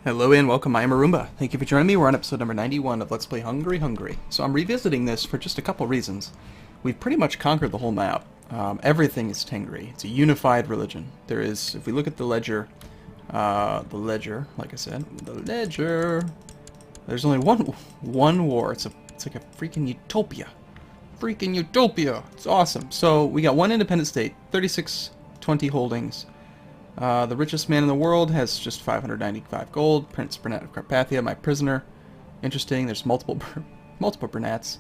Hello and welcome, I am Arumba. Thank you for joining me. We're on episode number 91 of Let's Play Hungary. So I'm revisiting this for just a couple reasons. We've pretty much conquered the whole map. Everything is Tengri. It's a unified religion. There is, if we look at the ledger, like I said, the ledger, there's only one war. It's like a freaking utopia. Freaking utopia! It's awesome. So we got one independent state, 3620 holdings. The richest man in the world has just 595 gold. Prince Burnett of Carpathia, my prisoner. Interesting. There's multiple Burnetts.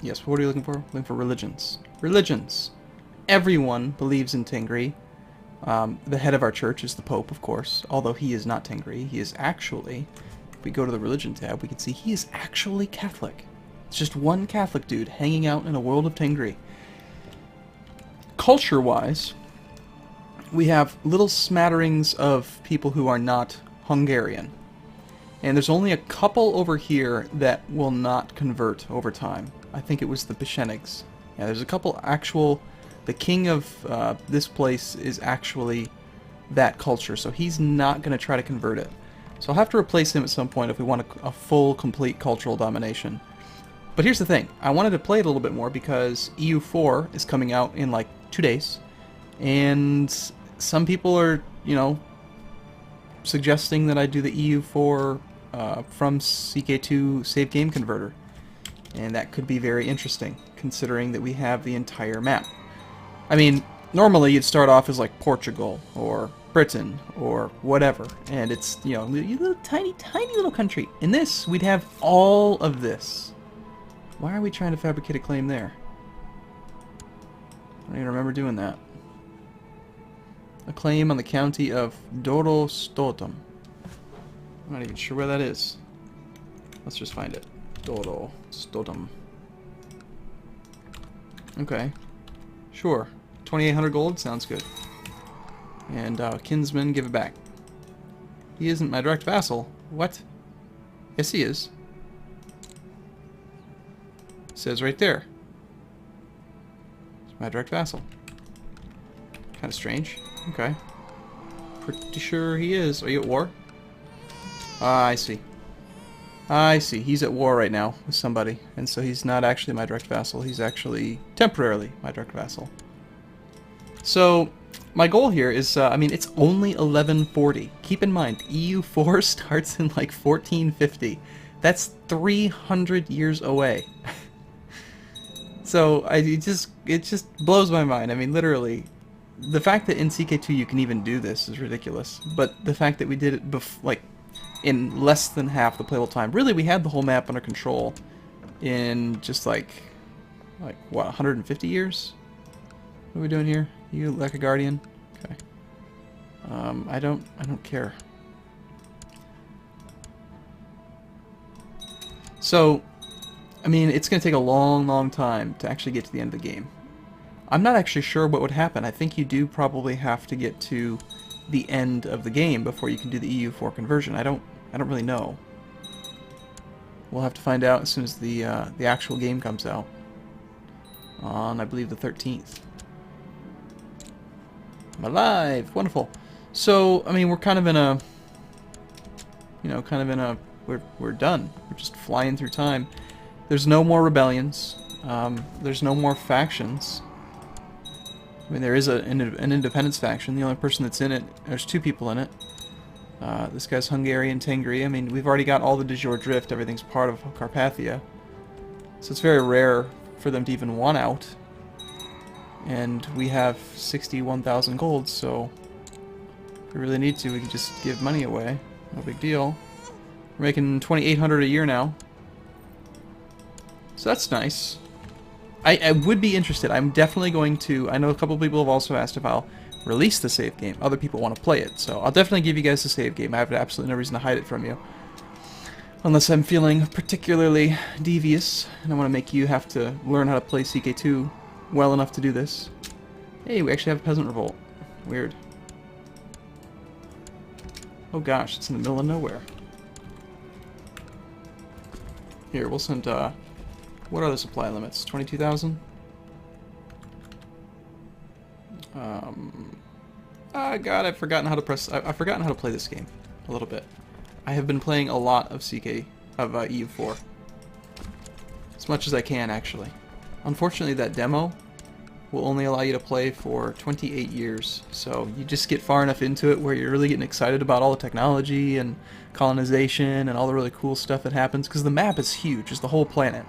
Yes. What are you looking for? Looking for religions. Religions. Everyone believes in Tengri. The head of our church is the Pope, of course. Although he is not Tengri, he is actually. If we go to the religion tab, we can see he is actually Catholic. It's just one Catholic dude hanging out in a world of Tengri. Culture-wise, we have little smatterings of people who are not Hungarian. And there's only a couple over here that will not convert over time. I think it was the Peshenigs. Yeah, there's a couple actual... The king of this place is actually that culture, so he's not going to try to convert it. So I'll have to replace him at some point if we want a full, complete cultural domination. But here's the thing. I wanted to play it a little bit more because EU4 is coming out in like 2 days. And some people are, suggesting that I do the EU4 from CK2 save game converter. And that could be very interesting, considering that we have the entire map. I mean, normally you'd start off as like Portugal, or Britain, or whatever. And it's, you little tiny little country. In this, we'd have all of this. Why are we trying to fabricate a claim there? I don't even remember doing that. A claim on the county of Dorostotum. I'm not even sure where that is. Let's just find it. Dorostotum. Okay. Sure. 2,800 gold? Sounds good. And kinsman, give it back. He isn't my direct vassal. What? Yes, he is. It says right there. It's my direct vassal. Kind of strange. Okay. Pretty sure he is. Are you at war? Ah, I see. I see. He's at war right now with somebody. And so he's not actually my direct vassal. He's actually temporarily my direct vassal. So, my goal here is, it's only 1140. Keep in mind, EU4 starts in like 1450. That's 300 years away. So, it just blows my mind. I mean, literally, the fact that in CK2 you can even do this is ridiculous. But the fact that we did it in less than half the playable time. Really, we had the whole map under control in just like what, 150 years? What are we doing here? You like a guardian? Okay. I don't care. So, I mean, it's going to take a long time to actually get to the end of the game. I'm not actually sure what would happen. I think you do probably have to get to the end of the game before you can do the EU4 conversion. I don't really know. We'll have to find out as soon as the actual game comes out on, I believe, the 13th. I'm alive! Wonderful. So, I mean, we're kind of in a, we're done. We're just flying through time. There's no more rebellions. There's no more factions. I mean, there is an independence faction. The only person that's in it, there's 2 people in it. This guy's Hungarian Tengri. I mean, we've already got all the de jure drift. Everything's part of Carpathia. So it's very rare for them to even want out. And we have 61,000 gold, so if we really need to, we can just give money away. No big deal. We're making 2,800 a year now. So that's nice. I would be interested. I'm definitely going to... I know a couple people have also asked if I'll release the save game. Other people want to play it, so I'll definitely give you guys the save game. I have absolutely no reason to hide it from you. Unless I'm feeling particularly devious, and I want to make you have to learn how to play CK2 well enough to do this. Hey, we actually have a peasant revolt. Weird. Oh gosh, it's in the middle of nowhere. Here, we'll send, what are the supply limits? 22,000? God, I've forgotten how to press... I've forgotten how to play this game. a little bit. I have been playing a lot of EU4. As much as I can, actually. Unfortunately, that demo will only allow you to play for 28 years. So you just get far enough into it where you're really getting excited about all the technology and colonization and all the really cool stuff that happens. Because the map is huge. It's the whole planet.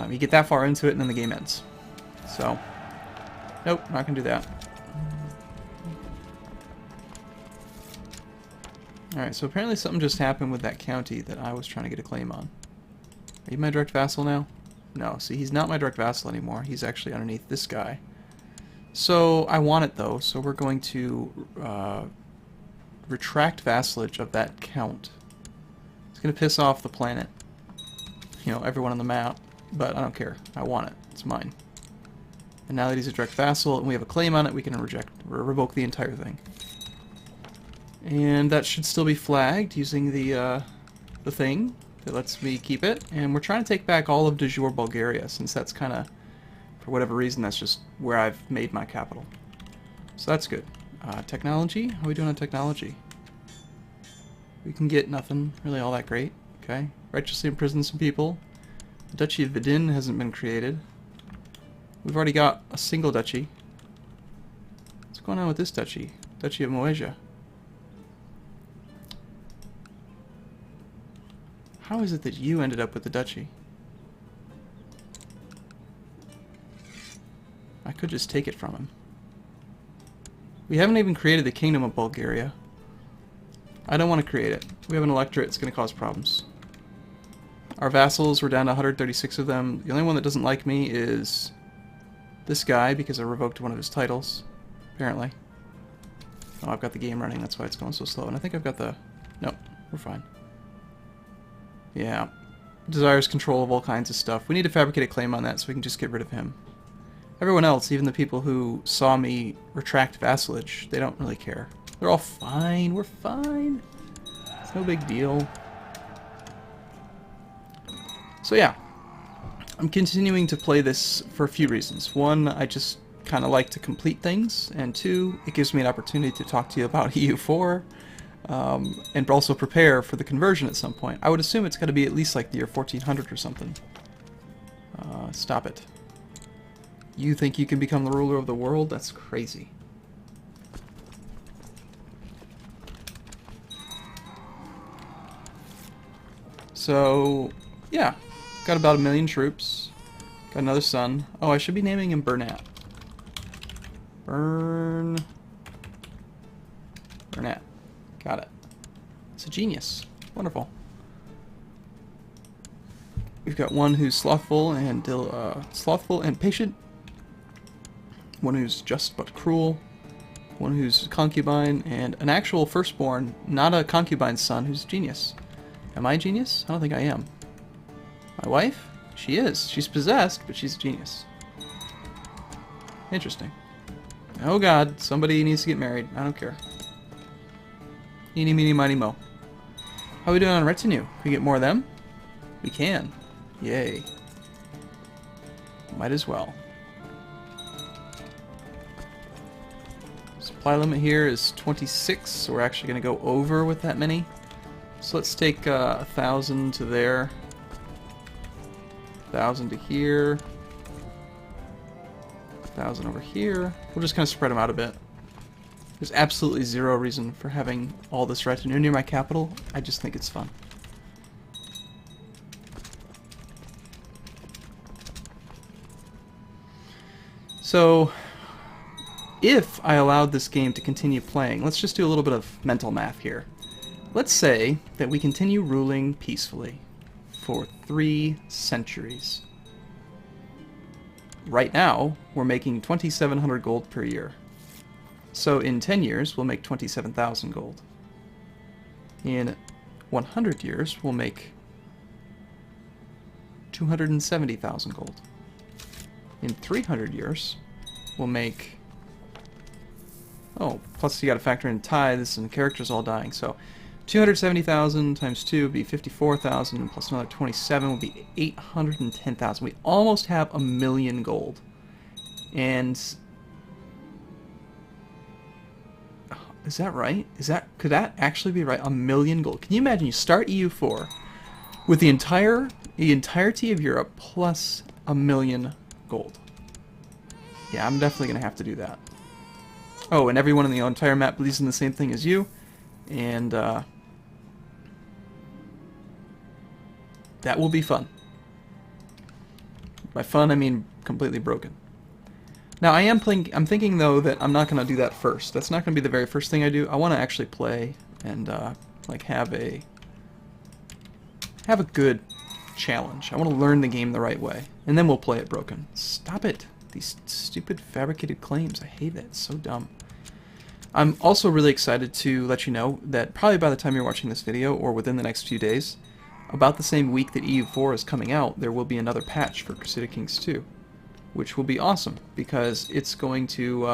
You get that far into it and then the game ends. So, nope, not going to do that. Alright, so apparently something just happened with that county that I was trying to get a claim on. Are you my direct vassal now? No, see, he's not my direct vassal anymore. He's actually underneath this guy. So, I want it though, so we're going to retract vassalage of that count. It's going to piss off the planet. You know, everyone on the map, but I don't care. I want it. It's mine. And now that he's a direct vassal and we have a claim on it, we can revoke the entire thing. And that should still be flagged using the thing that lets me keep it. And we're trying to take back all of de jure Bulgaria, since that's kind of, for whatever reason, that's just where I've made my capital. So that's good. Technology? How are we doing on technology? We can get nothing really all that great. Okay. Righteously imprison some people. The Duchy of Vidin hasn't been created. We've already got a single duchy. What's going on with this duchy? Duchy of Moesia. How is it that you ended up with the duchy? I could just take it from him. We haven't even created the Kingdom of Bulgaria. I don't want to create it. We have an electorate, it's going to cause problems. Our vassals, we're down to 136 of them. The only one that doesn't like me is this guy, because I revoked one of his titles, apparently. Oh, I've got the game running, that's why it's going so slow. And I think I've got the... Nope, we're fine. Yeah. Desires control of all kinds of stuff. We need to fabricate a claim on that so we can just get rid of him. Everyone else, even the people who saw me retract vassalage, they don't really care. They're all fine. We're fine. It's no big deal. So yeah. I'm continuing to play this for a few reasons. One, I just kind of like to complete things. And two, it gives me an opportunity to talk to you about EU4. And also prepare for the conversion at some point. I would assume it's got to be at least like the year 1400 or something. Stop it. You think you can become the ruler of the world? That's crazy. So, yeah. Got about 1 million troops. Got another son. Oh, I should be naming him Bernat. Bernat. Got it. It's a genius. Wonderful. We've got one who's slothful and patient. One who's just but cruel. One who's concubine, and an actual firstborn, not a concubine's son, who's genius. Am I a genius? I don't think I am. My wife? She is. She's possessed, but she's a genius. Interesting. Oh god, somebody needs to get married. I don't care. Eeny, meeny, miny, mo. How are we doing on retinue? Can we get more of them? We can. Yay. Might as well. Supply limit here is 26, so we're actually going to go over with that many. So let's take 1,000 to there. 1,000 to here. 1,000 over here. We'll just kind of spread them out a bit. There's absolutely zero reason for having all this retinue near my capital. I just think it's fun. So, if I allowed this game to continue playing, let's just do a little bit of mental math here. Let's say that we continue ruling peacefully for 3 centuries. Right now, we're making 2,700 gold per year. So in 10 years, we'll make 27,000 gold. In 100 years, we'll make 270,000 gold. In 300 years, we'll make... Oh, plus you gotta factor in tithes and characters all dying, so 270,000 times 2 would be 54,000, plus another 27 would be 810,000. We almost have 1 million gold. And Is that right? Could that actually be right? 1,000,000 gold. Can you imagine you start EU4 with the entirety of Europe plus 1,000,000 gold? Yeah, I'm definitely gonna have to do that. Oh, and everyone in the entire map believes in the same thing as you, and that will be fun. By fun, I mean completely broken. Now, I'm thinking though that I'm not gonna do that first. That's not gonna be the very first thing I do. I want to actually play and like have a good challenge. I want to learn the game the right way, and then we'll play it broken. Stop it! These stupid fabricated claims. I hate it. It's so dumb. I'm also really excited to let you know that probably by the time you're watching this video, or within the next few days, about the same week that EU4 is coming out, there will be another patch for Crusader Kings 2. Which will be awesome, because it's going to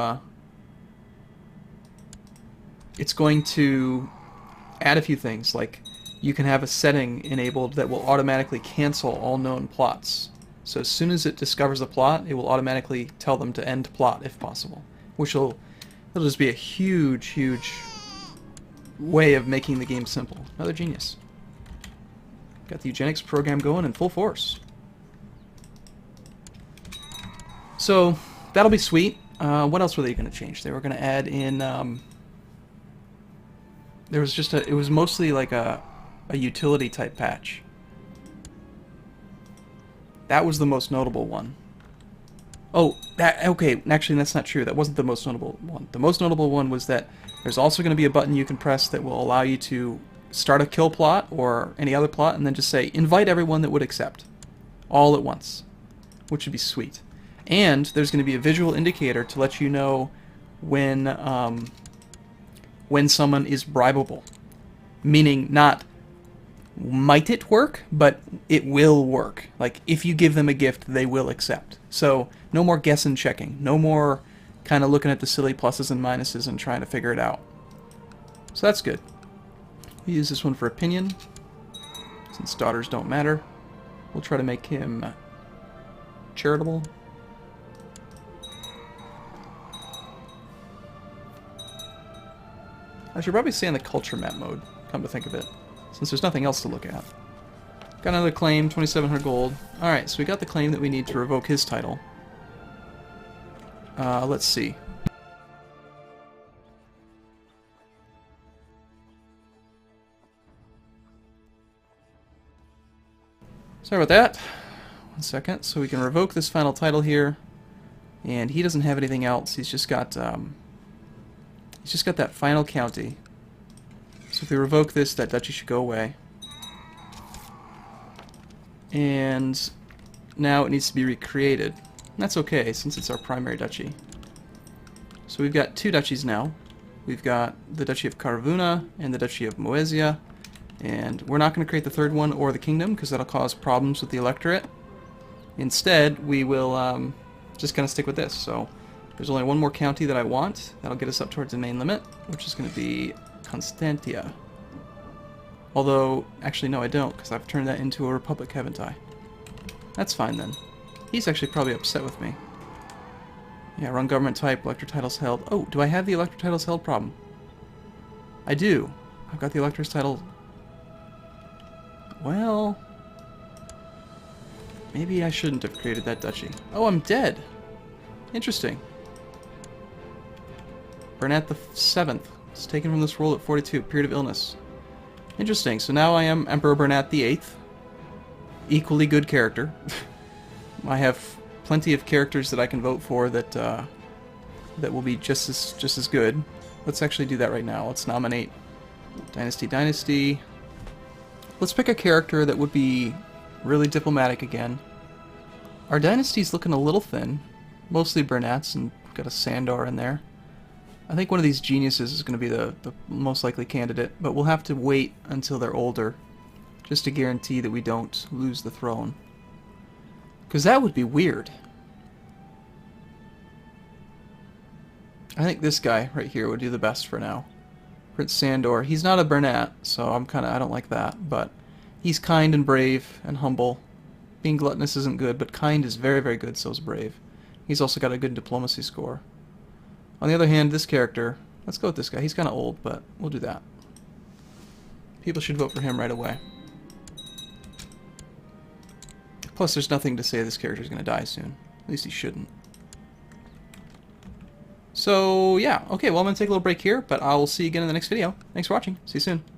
add a few things, like you can have a setting enabled that will automatically cancel all known plots. So as soon as it discovers a plot, it will automatically tell them to end plot if possible, which it'll just be a huge way of making the game simple. Another genius. Got the eugenics program going in full force. So that'll be sweet. What else were they going to change? They were going to add in. There was just it was mostly like a utility type patch. That was the most notable one. Oh, okay. Actually, that's not true. That wasn't the most notable one. The most notable one was that there's also going to be a button you can press that will allow you to start a kill plot or any other plot, and then just say invite everyone that would accept, all at once, which would be sweet. And there's going to be a visual indicator to let you know when someone is bribable. Meaning not might it work, but it will work. Like, if you give them a gift, they will accept. So, no more guessing checking. No more kind of looking at the silly pluses and minuses and trying to figure it out. So that's good. We use this one for opinion. Since daughters don't matter, we'll try to make him charitable. I should probably stay on the culture map mode, come to think of it, since there's nothing else to look at. Got another claim, 2,700 gold. Alright, so we got the claim that we need to revoke his title. Let's see. Sorry about that. 1 second. So we can revoke this final title here, and he doesn't have anything else. He's just got that final county. So if we revoke this, that duchy should go away. And now it needs to be recreated. And that's okay, since it's our primary duchy. So we've got 2 duchies now. We've got the Duchy of Karvuna and the Duchy of Moesia. And we're not going to create the 3rd one or the kingdom, because that'll cause problems with the electorate. Instead, we will just kind of stick with this. So there's only 1 more county that I want. That'll get us up towards the main limit, which is going to be Constantia. Although, actually no, I don't, because I've turned that into a republic, haven't I? That's fine then. He's actually probably upset with me. Yeah, wrong government type, elector titles held. Oh, do I have the elector titles held problem? I do. I've got the elector's title. Well, maybe I shouldn't have created that duchy. Oh, I'm dead. Interesting. Bernat the 7th. It's taken from this world at 42, period of illness. Interesting. So now I am Emperor Bernat the 8th. Equally good character. I have plenty of characters that I can vote for that that will be just as good. Let's actually do that right now. Let's nominate Dynasty. Let's pick a character that would be really diplomatic again. Our dynasty's looking a little thin. Mostly Bernats, and got a Sandor in there. I think one of these geniuses is going to be the most likely candidate, but we'll have to wait until they're older, just to guarantee that we don't lose the throne. Because that would be weird. I think this guy right here would do the best for now. Prince Sandor. He's not a Bernat, so I don't like that, but he's kind and brave and humble. Being gluttonous isn't good, but kind is very, very good, so is brave. He's also got a good diplomacy score. On the other hand, this character, Let's go with this guy. He's kind of old, but we'll do that. People should vote for him right away. Plus, there's nothing to say this character's going to die soon. At least he shouldn't. So, yeah. Okay, well, I'm going to take a little break here, but I will see you again in the next video. Thanks for watching. See you soon.